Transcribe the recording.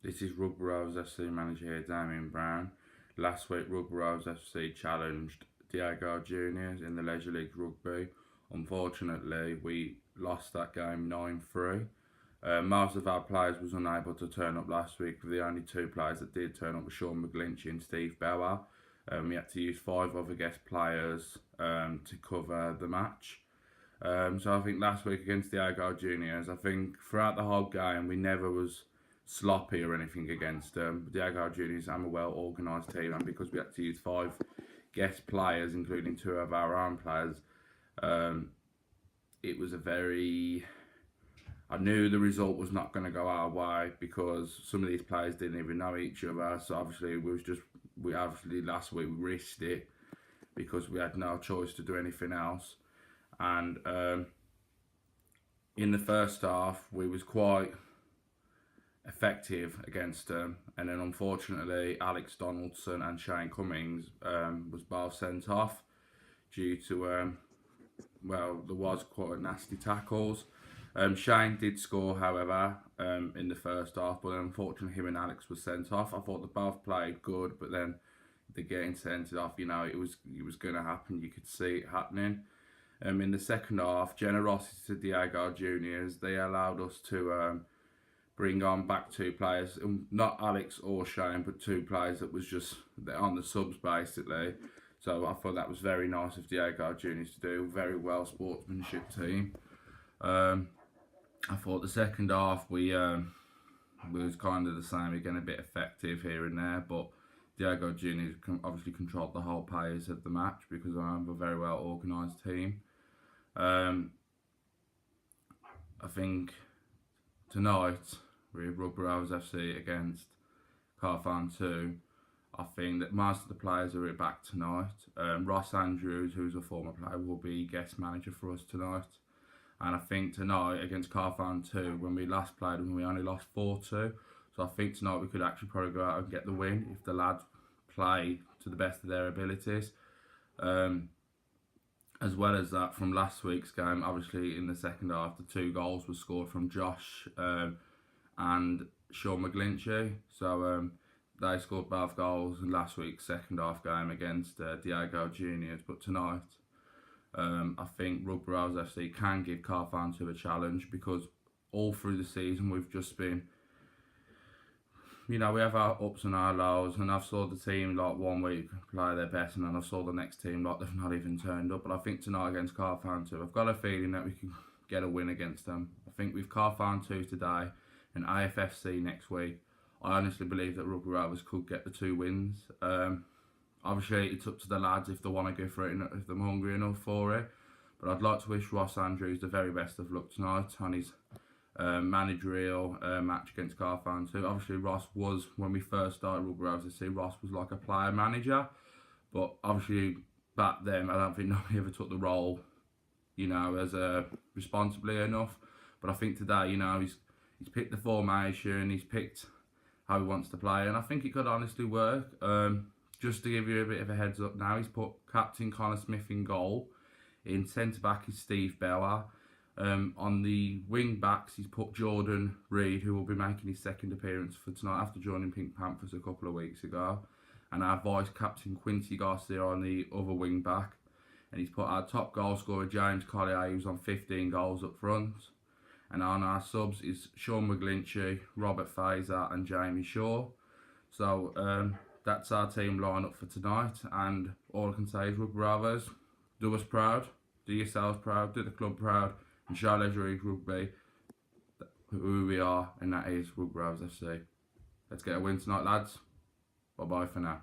This is Rugby Rovers FC manager here, Damian Brown. Last week, Rugby Rovers FC challenged Diego JRS in the Leisure League Rugby. Unfortunately, we lost that game 9-3. Most of our players was unable to turn up last week. The only two players that did turn up were Sean McGlinchey and Steve Bauer. We had to use 5 other guest players to cover the match. So I think last week against Diego JRS, I think throughout the whole game we never was sloppy or anything against them. Diego JRS are a well organised team, and because we had to use 5 guest players, including 2 of our own players, it was a very... I knew the result was not going to go our way because some of these players didn't even know each other. So obviously we last week we risked it because we had no choice to do anything else. And in the first half we was quite effective against them, and then unfortunately Alex Donaldson and Shane Cummings was both sent off due to well, there was quite nasty tackles. Shane did score, however, in the first half, but unfortunately him and Alex were sent off. I thought they both played good, but then the getting sent off, you know, it was going to happen. You could see it happening. In the second half, generosity to Diego JRS, they allowed us to bring on back 2 players, not Alex or Shane, but 2 players that was just on the subs basically. So I thought that was very nice of Diego JRS to do. Very well sportsmanship team. I thought the second half we was kind of the same again, a bit effective here and there, but Diego JRS obviously controlled the whole pace of the match because I have a very well organised team. I think tonight with Rugby Rovers FC against Carphone II, I think that most of the players are back tonight. Ross Andrews, who's a former player, will be guest manager for us tonight. And I think tonight against Carphone II, when we last played them, we only lost 4-2. So I think tonight we could actually probably go out and get the win if the lads play to the best of their abilities. As well as that, from last week's game, obviously in the second half, the 2 goals were scored from Josh and Sean McGlinchey. So they scored both goals in last week's second half game against Diego JRS. But tonight, I think Rugby Rovers FC can give Carphone II a challenge because all through the season we've just been, you know, we have our ups and our lows, and I've saw the team like one week play their best and then I saw the next team like they've not even turned up. But I think tonight against Carphone II, I've got a feeling that we can get a win against them. I think with Carphone II today and AFFC next week, I honestly believe that Rugby Rovers could get the 2 wins. Obviously, it's up to the lads if they want to go for it, if they're hungry enough for it. But I'd like to wish Ross Andrews the very best of luck tonight on his managerial match against Carphone II. Obviously, Ross was, when we first started Rugby Rovers FC, Ross was like a player manager. But obviously, back then, I don't think nobody ever took the role, you know, as responsibly enough. But I think today, you know, he's picked the formation, he's picked how he wants to play, and I think it could honestly work. Just to give you a bit of a heads up now, he's put captain Connor Smith in goal. In centre back is Steve Bauer. On the wing backs, he's put Jordan Reid, who will be making his second appearance for tonight after joining Pink Panthers a couple of weeks ago. And our vice captain Quincy Garcia on the other wing back. And he's put our top goal scorer James Collier, who's on 15 goals up front. And on our subs is Sean McGlinchey, Robert Fazer and Jamie Shaw. So that's our team lineup for tonight, and all I can say is Rugby Rovers, do us proud, do yourselves proud, do the club proud, and show Leisure League Rugby who we are, and that is Rugby Rovers FC. Let's get a win tonight, lads. Bye bye for now.